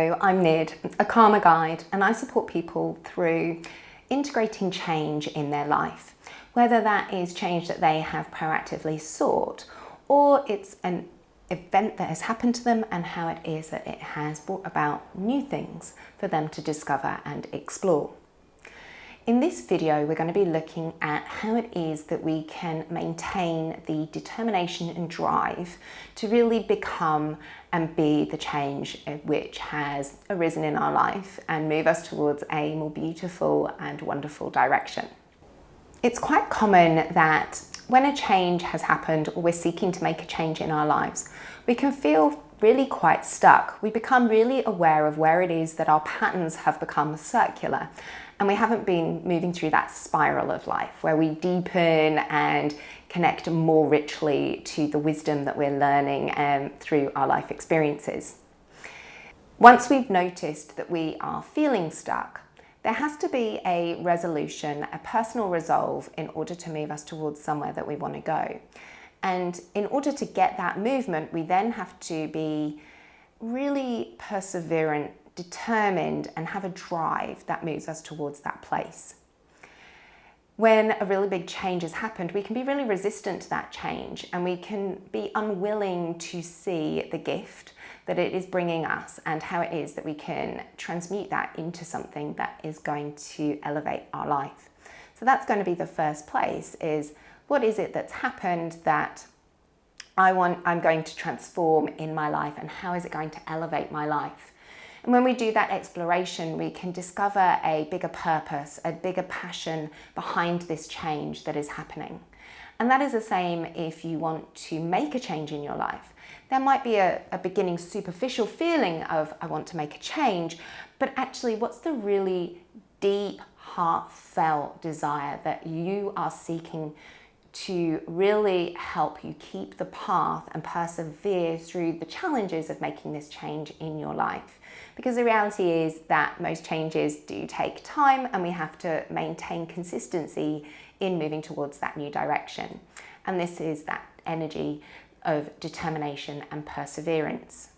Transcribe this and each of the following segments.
Hello, I'm Nid, a karma guide, and I support people through integrating change in their life, whether that is change that they have proactively sought or it's an event that has happened to them and how it is that it has brought about new things for them to discover and explore. In this video, we're going to be looking at how it is that we can maintain the determination and drive to really become and be the change which has arisen in our life and move us towards a more beautiful and wonderful direction. It's quite common that when a change has happened or we're seeking to make a change in our lives, we can feel really quite stuck. We become really aware of where it is that our patterns have become circular and we haven't been moving through that spiral of life where we deepen and connect more richly to the wisdom that we're learning through our life experiences. Once we've noticed that we are feeling stuck, there has to be a resolution, a personal resolve in order to move us towards somewhere that we want to go. And in order to get that movement, we then have to be really perseverant, determined, and have a drive that moves us towards that place. When a really big change has happened, we can be really resistant to that change and we can be unwilling to see the gift that it is bringing us and how it is that we can transmute that into something that is going to elevate our life. So that's going to be the first place, is what is it that's happened that I'm going to transform in my life, and how is it going to elevate my life? And when we do that exploration, we can discover a bigger purpose, a bigger passion behind this change that is happening. And that is the same if you want to make a change in your life. There might be a beginning superficial feeling of, I want to make a change, but actually what's the really deep, heartfelt desire that you are seeking to really help you keep the path and persevere through the challenges of making this change in your life? Because the reality is that most changes do take time and we have to maintain consistency in moving towards that new direction. And this is that energy of determination and perseverance.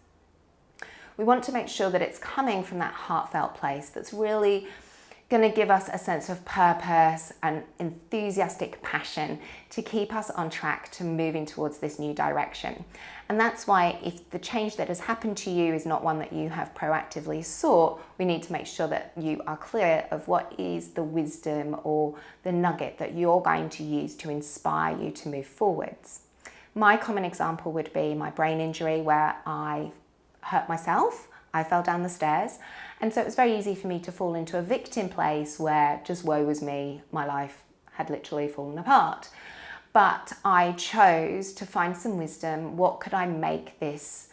We want to make sure that it's coming from that heartfelt place that's really going to give us a sense of purpose and enthusiastic passion to keep us on track to moving towards this new direction. And that's why if the change that has happened to you is not one that you have proactively sought, we need to make sure that you are clear of what is the wisdom or the nugget that you're going to use to inspire you to move forwards. My common example would be my brain injury, where I hurt myself. I fell down the stairs, and so it was very easy for me to fall into a victim place where just woe was me, my life had literally fallen apart. But I chose to find some wisdom. What could I make this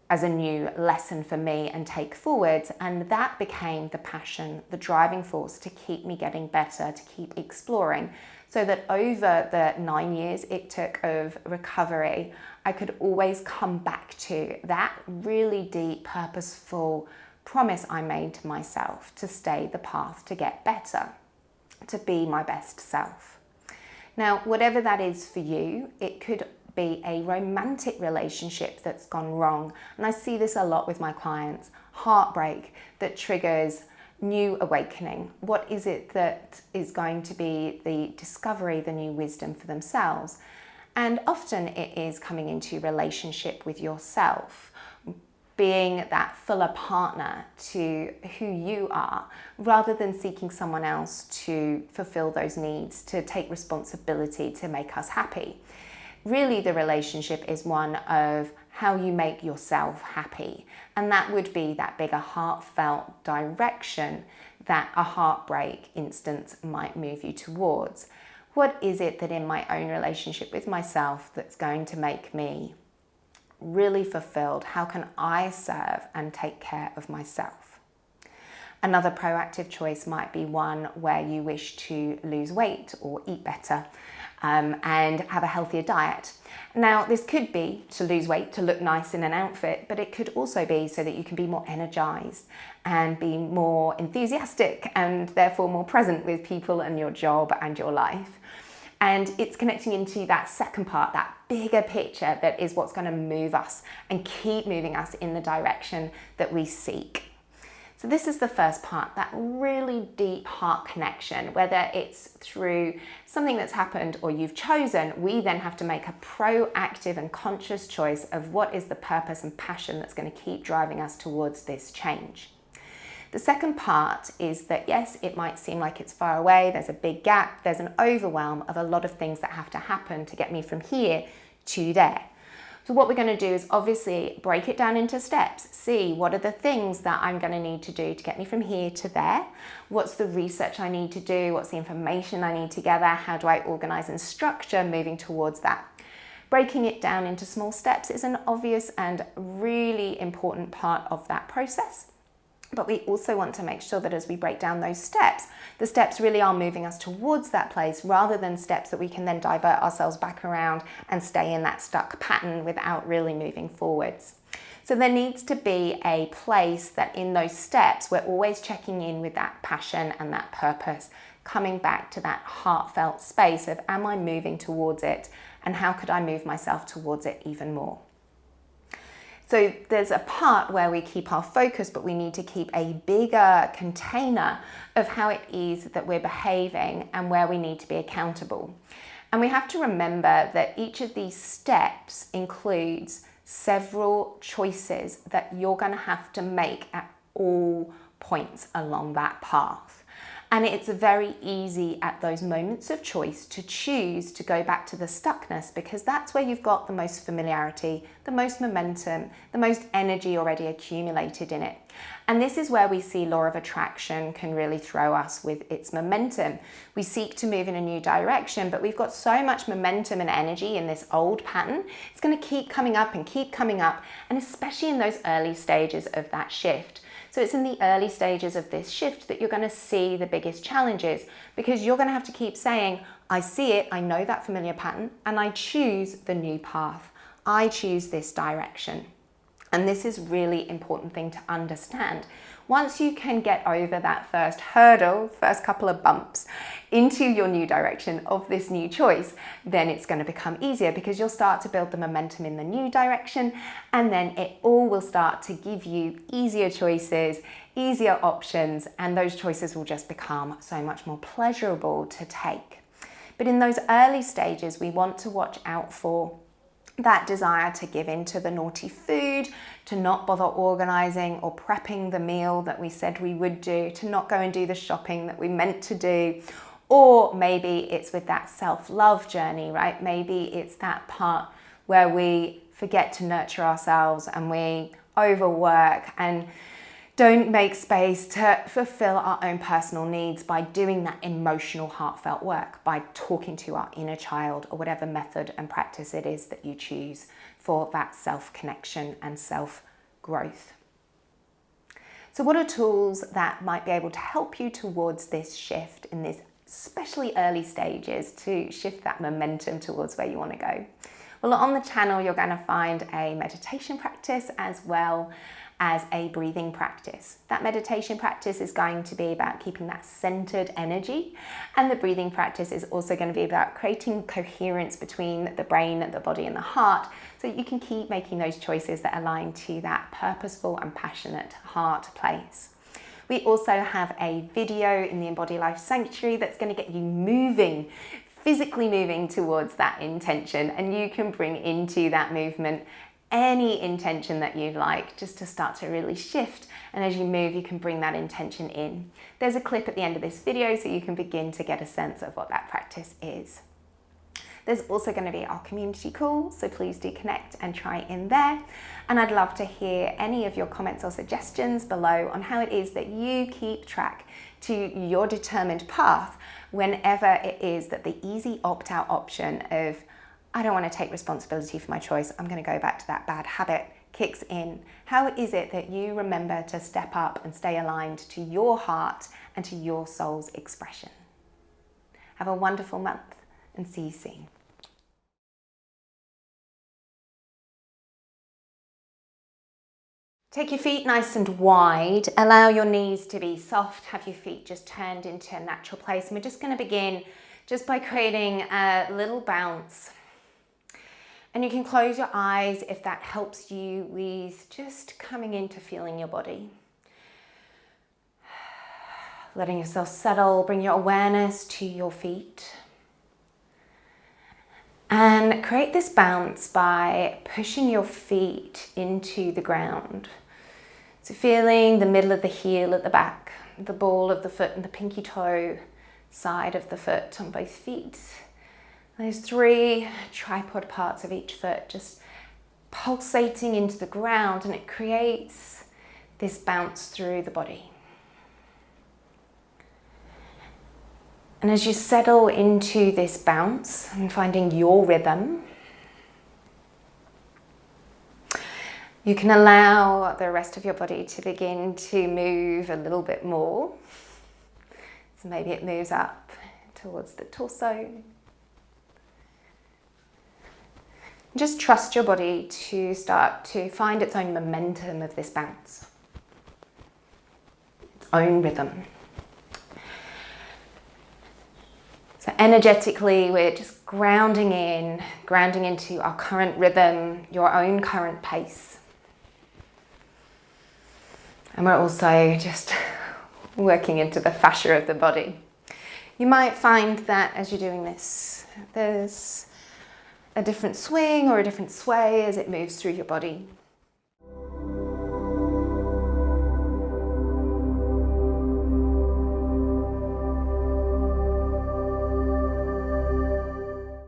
as a new lesson for me and take forwards? And that became the passion, the driving force to keep me getting better, to keep exploring, so that over the 9 years it took of recovery, I could always come back to that really deep, purposeful promise I made to myself to stay the path, to get better, to be my best self. Now, whatever that is for you, it could be a romantic relationship that's gone wrong. And I see this a lot with my clients. Heartbreak that triggers new awakening. What is it that is going to be the discovery, the new wisdom for themselves? And often it is coming into relationship with yourself, being that fuller partner to who you are, rather than seeking someone else to fulfill those needs, to take responsibility, to make us happy. Really, the relationship is one of how you make yourself happy. And that would be that bigger heartfelt direction that a heartbreak instance might move you towards. What is it that in my own relationship with myself that's going to make me really fulfilled? How can I serve and take care of myself? Another proactive choice might be one where you wish to lose weight or eat better and have a healthier diet. Now, this could be to lose weight, to look nice in an outfit, but it could also be so that you can be more energized and be more enthusiastic and therefore more present with people and your job and your life. And it's connecting into that second part, that bigger picture that is what's going to move us and keep moving us in the direction that we seek. So this is the first part, that really deep heart connection. Whether it's through something that's happened or you've chosen, we then have to make a proactive and conscious choice of what is the purpose and passion that's going to keep driving us towards this change. The second part is that yes, it might seem like it's far away, there's a big gap, there's an overwhelm of a lot of things that have to happen to get me from here to there. So what we're going to do is obviously break it down into steps. See what are the things that I'm going to need to do to get me from here to there. What's the research I need to do? What's the information I need to gather? How do I organize and structure moving towards that? Breaking it down into small steps is an obvious and really important part of that process. But we also want to make sure that as we break down those steps, the steps really are moving us towards that place rather than steps that we can then divert ourselves back around and stay in that stuck pattern without really moving forwards. So there needs to be a place that in those steps, we're always checking in with that passion and that purpose, coming back to that heartfelt space of am I moving towards it and how could I move myself towards it even more? So there's a part where we keep our focus, but we need to keep a bigger container of how it is that we're behaving and where we need to be accountable. And we have to remember that each of these steps includes several choices that you're going to have to make at all points along that path. And it's very easy at those moments of choice to choose to go back to the stuckness because that's where you've got the most familiarity, the most momentum, the most energy already accumulated in it. And this is where we see law of attraction can really throw us with its momentum. We seek to move in a new direction, but we've got so much momentum and energy in this old pattern. It's going to keep coming up and keep coming up, and especially in those early stages of that shift. So it's in the early stages of this shift that you're going to see the biggest challenges because you're going to have to keep saying, I see it, I know that familiar pattern, and I choose the new path. I choose this direction. And this is really important thing to understand. Once you can get over that first hurdle, first couple of bumps into your new direction of this new choice, then it's going to become easier because you'll start to build the momentum in the new direction, and then it all will start to give you easier choices, easier options, and those choices will just become so much more pleasurable to take. But in those early stages, we want to watch out for that desire to give in to the naughty food, to not bother organizing or prepping the meal that we said we would do, to not go and do the shopping that we meant to do. Or maybe it's with that self-love journey, right? Maybe it's that part where we forget to nurture ourselves and we overwork and don't make space to fulfill our own personal needs by doing that emotional, heartfelt work, by talking to our inner child or whatever method and practice it is that you choose for that self-connection and self-growth. So what are tools that might be able to help you towards this shift in this especially early stages to shift that momentum towards where you want to go? Well, on the channel, you're going to find a meditation practice as well as a breathing practice. That meditation practice is going to be about keeping that centered energy, and the breathing practice is also going to be about creating coherence between the brain, the body and the heart, so you can keep making those choices that align to that purposeful and passionate heart place. We also have a video in the Embody Life Sanctuary that's going to get you moving, physically moving towards that intention, and you can bring into that movement any intention that you'd like, just to start to really shift. And as you move, you can bring that intention in. There's a clip at the end of this video so you can begin to get a sense of what that practice is. There's also going to be our community call, so please do connect and try in there. And I'd love to hear any of your comments or suggestions below on how it is that you keep track to your determined path whenever it is that the easy opt-out option of I don't want to take responsibility for my choice, I'm going to go back to that bad habit, kicks in. How is it that you remember to step up and stay aligned to your heart and to your soul's expression? Have a wonderful month and see you soon. Take your feet nice and wide, allow your knees to be soft, have your feet just turned into a natural place, and we're just going to begin just by creating a little bounce. And you can close your eyes if that helps you with just coming into feeling your body. Letting yourself settle, bring your awareness to your feet. And create this bounce by pushing your feet into the ground. So feeling the middle of the heel at the back, the ball of the foot and the pinky toe side of the foot on both feet. Those 3 tripod parts of each foot just pulsating into the ground, and it creates this bounce through the body. And as you settle into this bounce and finding your rhythm, you can allow the rest of your body to begin to move a little bit more. So maybe it moves up towards the torso. Just trust your body to start to find its own momentum of this bounce, its own rhythm. So energetically, we're just grounding into our current rhythm, your own current pace. And we're also just working into the fascia of the body. You might find that as you're doing this, there's a different swing or a different sway as it moves through your body.